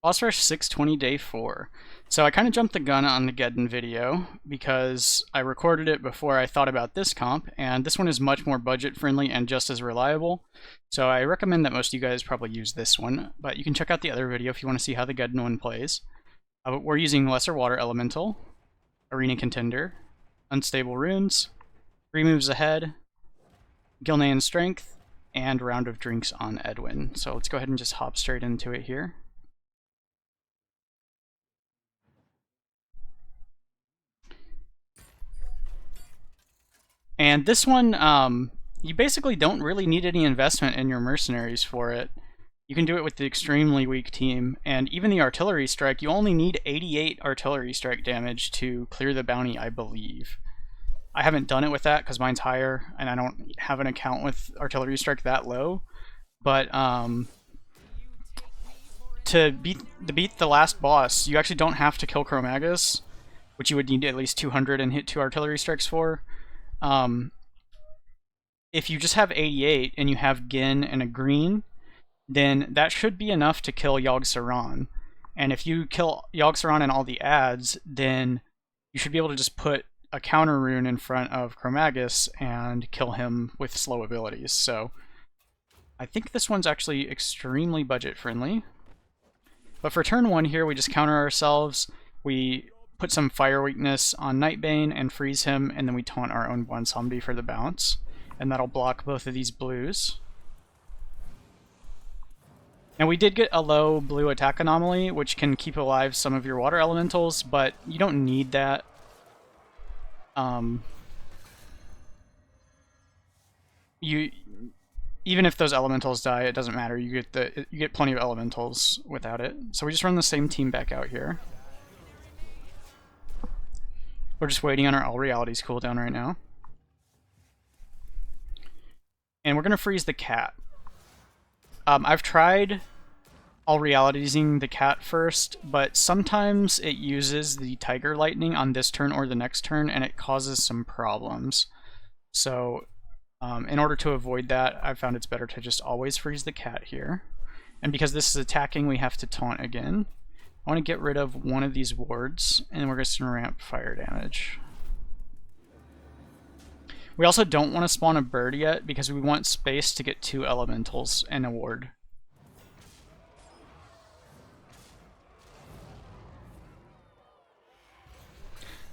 Boss Rush 620 Day 4. So I kind of jumped the gun on the Genn video because I recorded it before I thought about this comp, and this one is much more budget friendly and just as reliable. So I recommend that most of you guys probably use this one, but you can check out the other video if you want to see how the Genn one plays. We're using Lesser Water Elemental, Arena Contender, Unstable Runes, 3 moves ahead, Gilnean Strength, and Round of Drinks on Edwin. So let's go ahead and just hop straight into it here. And this one, you basically don't really need any investment in your mercenaries for it. You can do it with the extremely weak team, and even the artillery strike, you only need 88 artillery strike damage to clear the bounty, I believe. I haven't done it with that because mine's higher, and I don't have an account with artillery strike that low. But to beat the last boss, you actually don't have to kill Chromaggus, which you would need at least 200 and hit 2 artillery strikes for. If you just have 88 and you have Genn and a green, then that should be enough to kill Yogg-Saron. And if you kill Yogg-Saron and all the adds, then you should be able to just put a counter rune in front of Chromaggus and kill him with slow abilities. So I think this one's actually extremely budget friendly. But for turn 1 here, we just counter ourselves. We put some fire weakness on Nightbane and freeze him, and then we taunt our own Bwonsamdi for the bounce. And that'll block both of these blues. Now we did get a low blue attack anomaly, which can keep alive some of your water elementals, but you don't need that. Even if those elementals die, it doesn't matter. You get plenty of elementals without it. So we just run the same team back out here. We're just waiting on our All Realities cooldown right now. And we're going to freeze the cat. I've tried All Realities-ing the cat first, but sometimes it uses the Tiger Lightning on this turn or the next turn, and it causes some problems. So in order to avoid that, I've found it's better to just always freeze the cat here. And because this is attacking, we have to taunt again. I want to get rid of one of these wards, and we're just going to ramp fire damage. We also don't want to spawn a bird yet, because we want space to get 2 elementals and a ward.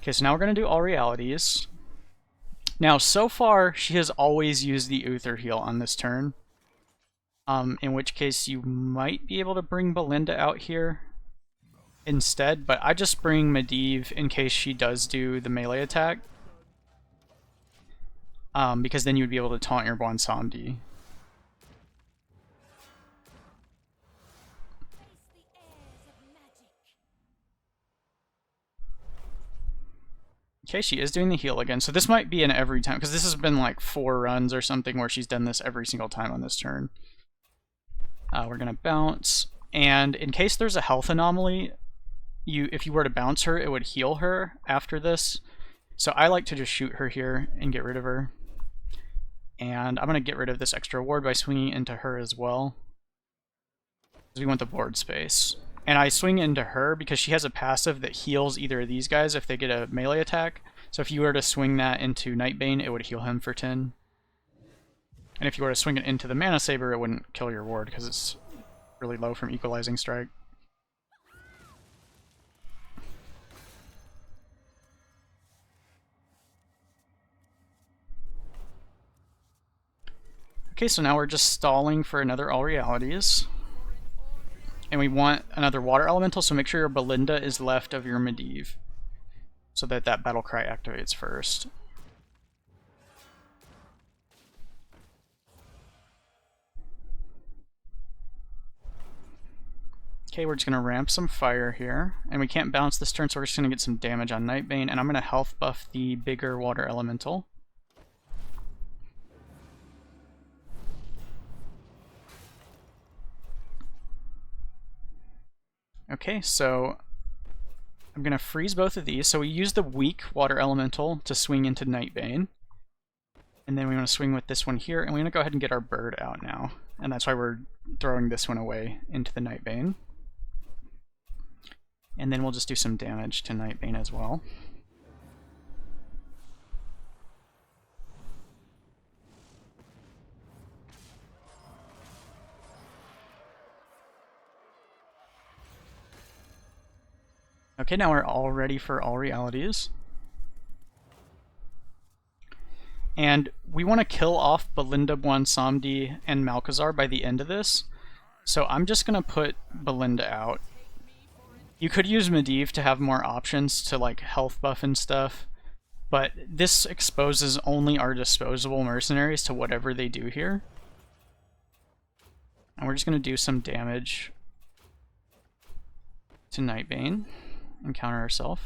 Okay, so now we're going to do All Realities. Now, so far, she has always used the Uther heal on this turn. In which case, you might be able to bring Balinda out here instead, but I just bring Medivh in case she does do the melee attack. Because then you would be able to taunt your Bwonsamdi. Okay, she is doing the heal again, so this might be an every time, because this has been like 4 runs or something where she's done this every single time on this turn. We're going to bounce, and in case there's a health anomaly, if you were to bounce her, it would heal her after this. So I like to just shoot her here and get rid of her. And I'm going to get rid of this extra ward by swinging into her as well, because we want the board space. And I swing into her because she has a passive that heals either of these guys if they get a melee attack. So if you were to swing that into Nightbane, it would heal him for 10. And if you were to swing it into the Mana Saber, it wouldn't kill your ward because it's really low from Equalizing Strike. Okay, so now we're just stalling for another All Realities. And we want another Water Elemental, so make sure your Balinda is left of your Medivh, so that that Battle Cry activates first. Okay, we're just going to ramp some fire here, and we can't bounce this turn, so we're just going to get some damage on Nightbane, and I'm going to health buff the bigger Water Elemental. Okay, so I'm going to freeze both of these. So we use the weak Water Elemental to swing into Nightbane. And then we want to swing with this one here, and we're going to go ahead and get our bird out now. And that's why we're throwing this one away into the Nightbane. And then we'll just do some damage to Nightbane as well. Okay, now we're all ready for all realities. And we want to kill off Balinda, Bwonsamdi, and Malchezaar by the end of this. So I'm just going to put Balinda out. You could use Medivh to have more options to like health buff and stuff, but this exposes only our disposable mercenaries to whatever they do here. And we're just going to do some damage to Nightbane and counter ourselves.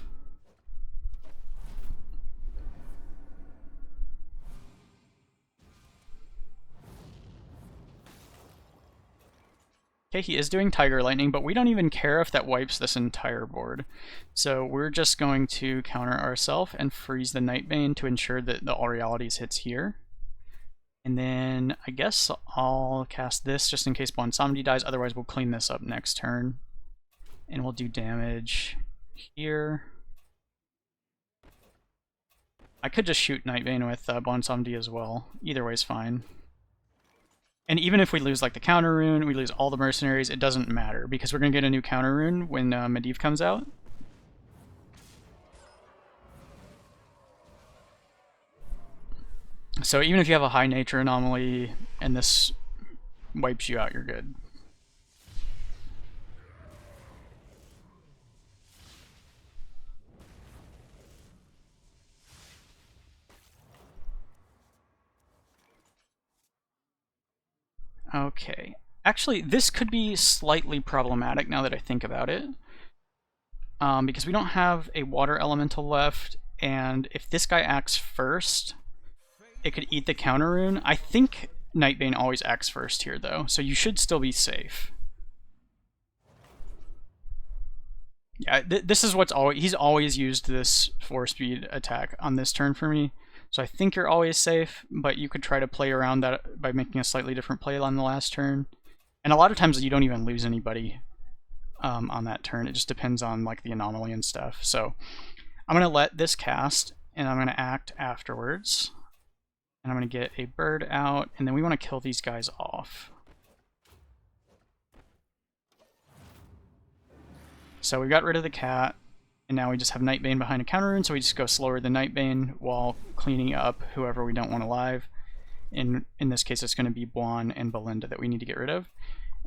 Okay, he is doing Tiger Lightning, but we don't even care if that wipes this entire board. So we're just going to counter ourselves and freeze the Nightbane to ensure that the All Realities hits here. And then I guess I'll cast this just in case Bwonsamdi dies, otherwise we'll clean this up next turn. And we'll do damage here. I could just shoot Nightbane with Bwonsamdi as well. Either way is fine. And even if we lose like the counter rune, we lose all the mercenaries, it doesn't matter because we're going to get a new counter rune when Medivh comes out. So even if you have a high nature anomaly and this wipes you out, you're good. Okay. Actually, this could be slightly problematic now that I think about it. Because we don't have a water elemental left, and if this guy acts first, it could eat the counter rune. I think Nightbane always acts first here, though, so you should still be safe. Yeah, this is what's always... He's always used this 4-speed attack on this turn for me. So I think you're always safe, but you could try to play around that by making a slightly different play on the last turn. And a lot of times you don't even lose anybody on that turn. It just depends on like the anomaly and stuff. So I'm going to let this cast, and I'm going to act afterwards. And I'm going to get a bird out, and then we want to kill these guys off. So we got rid of the cat. And now we just have Nightbane behind a counter rune, so we just go slower than Nightbane while cleaning up whoever we don't want alive. In this case, it's going to be Bwon and Balinda that we need to get rid of.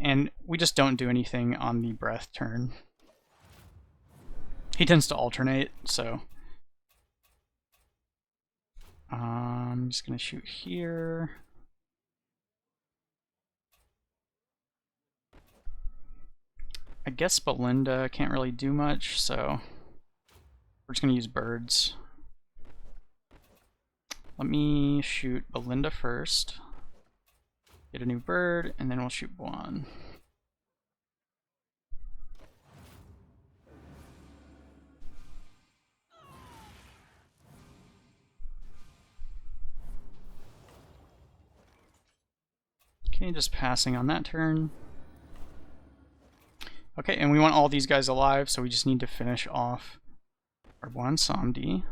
And we just don't do anything on the breath turn. He tends to alternate, so... I'm just going to shoot here. I guess Balinda can't really do much, so... We're just going to use birds. Let me shoot Balinda first. Get a new bird, and then we'll shoot Bwon. Okay, just passing on that turn. Okay, and we want all these guys alive, so we just need to finish off our Bwonsamdi.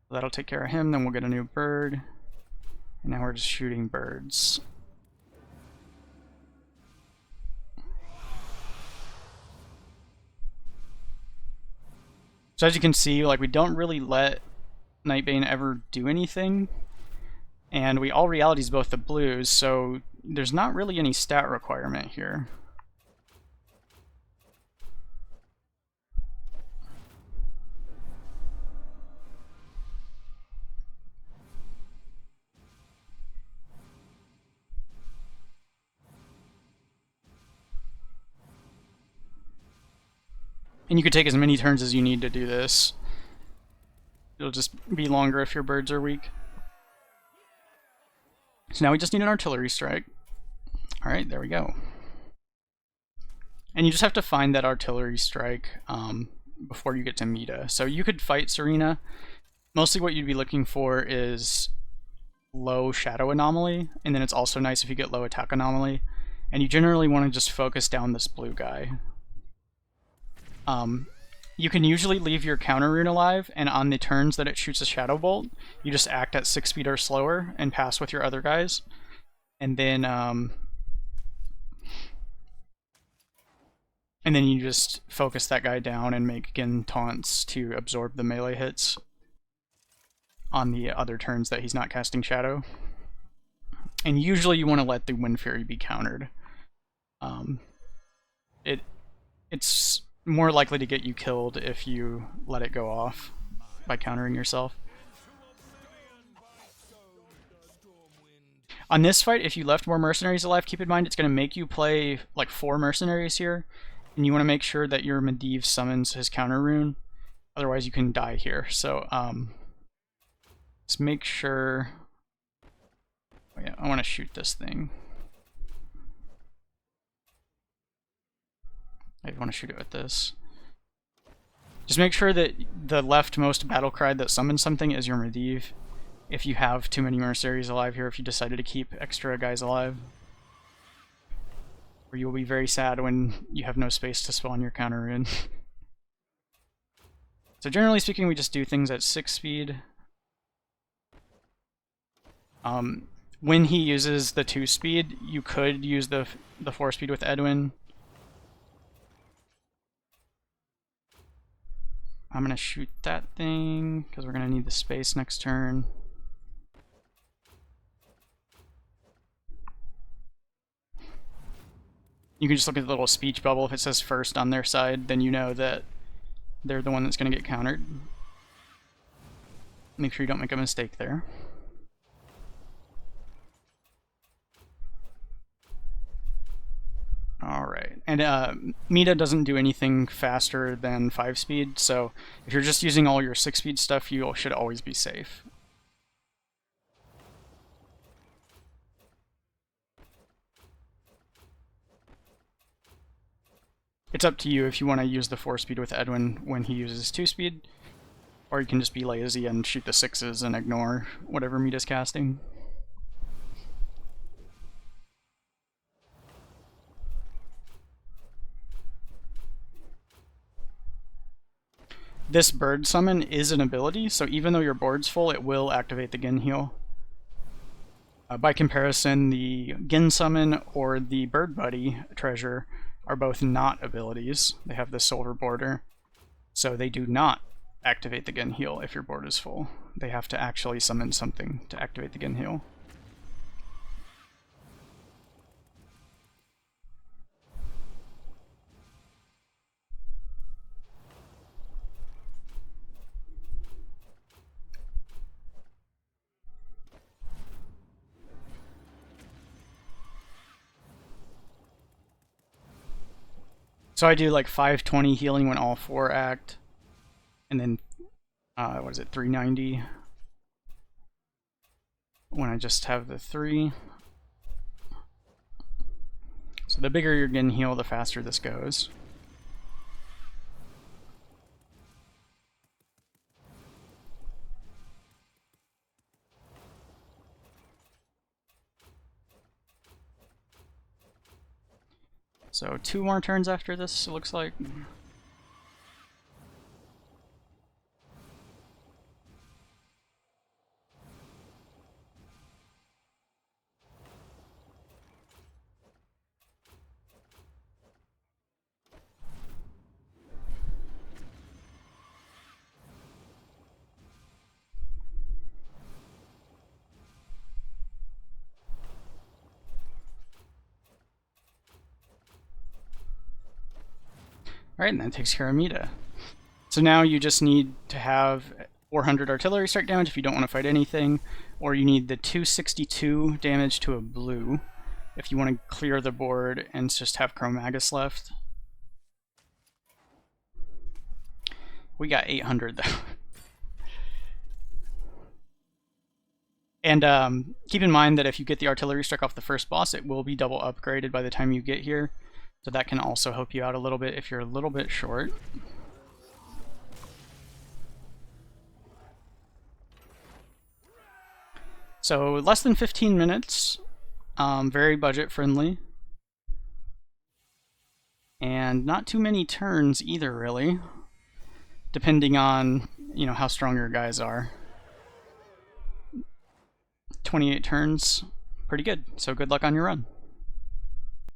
That'll take care of him, then we'll get a new bird. And now we're just shooting birds. So as you can see, like, we don't really let Nightbane ever do anything. And we all realities both the blues, so there's not really any stat requirement here. And you could take as many turns as you need to do this. It'll just be longer if your birds are weak. So now we just need an artillery strike. Alright, there we go. And you just have to find that artillery strike before you get to Medivh. So you could fight Serena. Mostly what you'd be looking for is low shadow anomaly, and then it's also nice if you get low attack anomaly. And you generally want to just focus down this blue guy. You can usually leave your counter rune alive, and on the turns that it shoots a Shadow Bolt, you just act at 6 speed or slower and pass with your other guys. And then you just focus that guy down and make Genn taunts to absorb the melee hits on the other turns that he's not casting Shadow. And usually you want to let the Wind Fury be countered. It's more likely to get you killed if you let it go off by countering yourself. On this fight, if you left more mercenaries alive, keep in mind it's going to make you play like 4 mercenaries here, and you want to make sure that your Medivh summons his counter rune, otherwise you can die here. So let's make sure. Oh yeah, I want to shoot this thing. I want to shoot it with this. Just make sure that the leftmost battle cry that summons something is your Medivh. If you have too many mercenaries alive here, if you decided to keep extra guys alive. Or you will be very sad when you have no space to spawn your counter in. So generally speaking, we just do things at 6 speed. When he uses the 2 speed, you could use the 4 speed with Edwin. I'm going to shoot that thing, because we're going to need the space next turn. You can just look at the little speech bubble. If it says first on their side, then you know that they're the one that's going to get countered. Make sure you don't make a mistake there. Alright, and Medivh doesn't do anything faster than 5 speed, so if you're just using all your 6 speed stuff, you should always be safe. It's up to you if you want to use the 4 speed with Edwin when he uses 2 speed, or you can just be lazy and shoot the 6s and ignore whatever Medivh's casting. This bird summon is an ability, so even though your board's full, it will activate the Genn heal. By comparison, the Genn summon or the bird buddy treasure are both not abilities. They have the silver border, so they do not activate the Genn heal if your board is full. They have to actually summon something to activate the Genn heal. So I do like 520 healing when all 4 act, and then, what is it, 390 when I just have the 3. So the bigger your Genn heal, the faster this goes. So 2 more turns after this, it looks like. Alright, and that takes care of Medivh. So now you just need to have 400 artillery strike damage if you don't want to fight anything, or you need the 262 damage to a blue if you want to clear the board and just have Chromaggus left. We got 800 though. And keep in mind that if you get the artillery strike off the first boss, it will be double upgraded by the time you get here. So that can also help you out a little bit if you're a little bit short. So less than 15 minutes, very budget friendly. And not too many turns either, really. depending on, you know, how strong your guys are. 28 turns, pretty good. So good luck on your run.